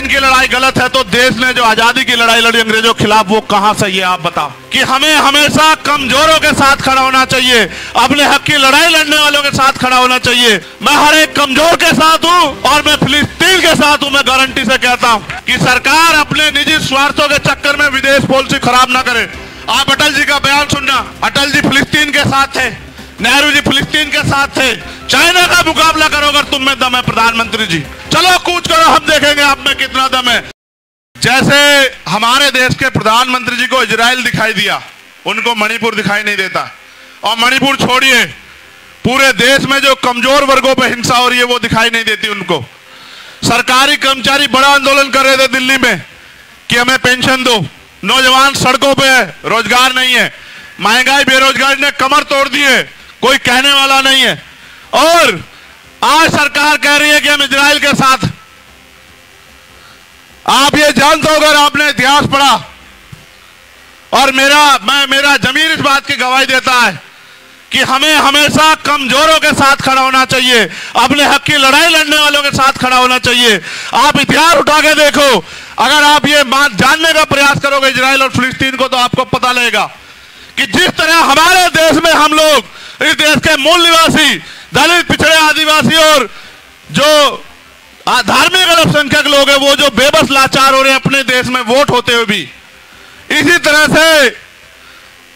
फिलिस्तीन की लड़ाई गलत है तो देश ने जो आजादी की लड़ाई लड़ी अंग्रेजों के खिलाफ वो कहां सही है आप बताओ। कि हमें हमेशा कमजोरों के साथ खड़ा होना चाहिए, अपने हक की लड़ाई लड़ने वालों के साथ खड़ा होना चाहिए। मैं हर एक कमजोर के साथ हूं और मैं फिलिस्तीन के साथ हूं। मैं गारंटी से कहता हूं कि सरकार अपने निजी स्वार्थों के चक्कर में विदेश पॉलिसी खराब ना करे। आप अटल जी का बयान सुनना, अटल जी फिलिस्तीन के साथ थे, नेहरू जी फिलिस्तीन के साथ थे। चाइना का मुकाबला करो अगर तुम में दम है प्रधानमंत्री जी, चलो कूच करो, हम देखेंगे आप में कितना दम है। जैसे हमारे देश के प्रधानमंत्री जी को इजराइल दिखाई दिया, उनको मणिपुर दिखाई नहीं देता। और मणिपुर छोड़िए, पूरे देश में जो कमजोर वर्गों पर हिंसा हो रही है वो दिखाई नहीं देती उनको। सरकारी कर्मचारी बड़ा आंदोलन कर रहे थे दिल्ली में कि हमें पेंशन दो, नौजवान सड़कों पे है, रोजगार नहीं है, महंगाई बेरोजगारी ने कमर तोड़ दी है, कोई कहने वाला नहीं है। और आज सरकार कह रही है कि हम इजराइल के साथ। आप ये जानते हो अगर आपने इतिहास पढ़ा, और मेरा जमीर इस बात की गवाही देता है कि हमें हमेशा कमजोरों के साथ खड़ा होना चाहिए, अपने हक की लड़ाई लड़ने वालों के साथ खड़ा होना चाहिए। आप इतिहास उठा के देखो, अगर आप ये बात जानने का प्रयास करोगे इजराइल और फिलिस्तीन को, तो आपको पता लगेगा कि जिस तरह हमारे देश में हम लोग, इस देश के मूल निवासी, दलित, पिछड़े, आदिवासी और जो धार्मिक अल्पसंख्यक लोग हैं, वो जो बेबस लाचार हो रहे हैं अपने देश में वोट होते हुए भी, इसी तरह से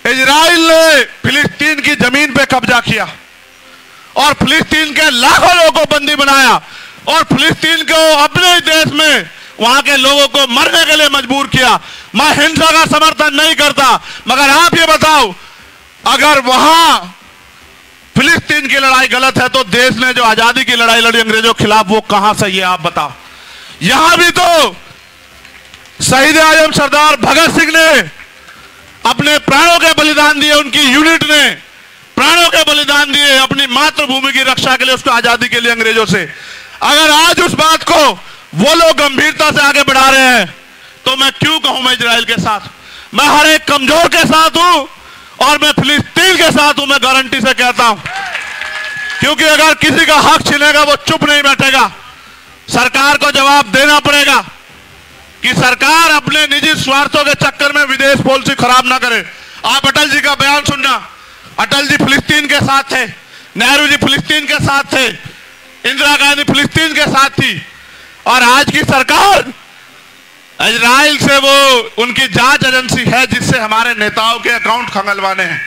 इजराइल ने फिलिस्तीन की जमीन पे कब्जा किया और फिलिस्तीन के लाखों लोगों को बंदी बनाया और फिलिस्तीन को अपने देश में वहां के लोगों को मरने के लिए मजबूर किया। मैं हिंसा का समर्थन नहीं करता, मगर आप ये बताओ, अगर वहां फिलिस्तीन की लड़ाई गलत है तो देश ने जो आजादी की लड़ाई लड़ी अंग्रेजों के खिलाफ वो कहां सही है आप बताओ। यहां भी तो शहीद आजम सरदार भगत सिंह ने अपने प्राणों के बलिदान दिए, उनकी यूनिट ने प्राणों के बलिदान दिए अपनी मातृभूमि की रक्षा के लिए, उसको आजादी के लिए अंग्रेजों से। अगर आज उस बात को वो लोग गंभीरता से आगे बढ़ा रहे हैं तो मैं क्यों कहूं मैं इजराइल के साथ। मैं हर एक कमजोर के साथ हूं और मैं फिलिस्तीन के साथ हूं, मैं गारंटी से कहता हूं। क्योंकि अगर किसी का हक छिनेगा वो चुप नहीं बैठेगा, सरकार को जवाब देना पड़ेगा कि सरकार अपने निजी स्वार्थों के चक्कर में विदेश पॉलिसी खराब ना करे। आप अटल जी का बयान सुनना, अटल जी फिलिस्तीन के साथ थे, नेहरू जी फिलिस्तीन के साथ थे, इंदिरा गांधी फिलिस्तीन के साथ थी। और आज की सरकार इजराइल से वो उनकी जांच एजेंसी है जिससे हमारे नेताओं के अकाउंट खंगलवाने हैं,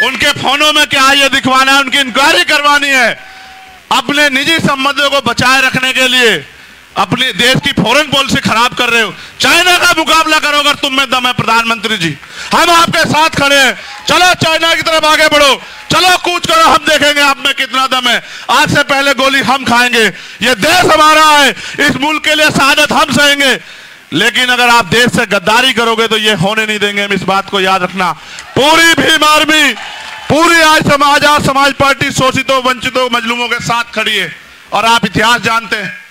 उनके फोनों में क्या ये दिखवाना है, उनकी इंक्वायरी करवानी है। अपने निजी संबंधों को बचाए रखने के लिए अपने देश की फॉरेन पॉलिसी खराब कर रहे हो। चाइना का मुकाबला करो अगर तुम में दम है प्रधानमंत्री जी, हम आपके साथ खड़े हैं। चलो चाइना की तरफ आगे बढ़ो, चलो कूच करो, हम देखेंगे आप में कितना दम है। आज से पहले गोली हम खाएंगे, ये देश हमारा है, इस मुल्क के लिए शहादत हम सहेंगे। लेकिन अगर आप देश से गद्दारी करोगे तो ये होने नहीं देंगे, हम इस बात को याद रखना। पूरी भीम आर्मी, पूरी आज समाज पार्टी शोषितों, वंचितों, मजलूमों के साथ खड़ी है। और आप इतिहास जानते हैं,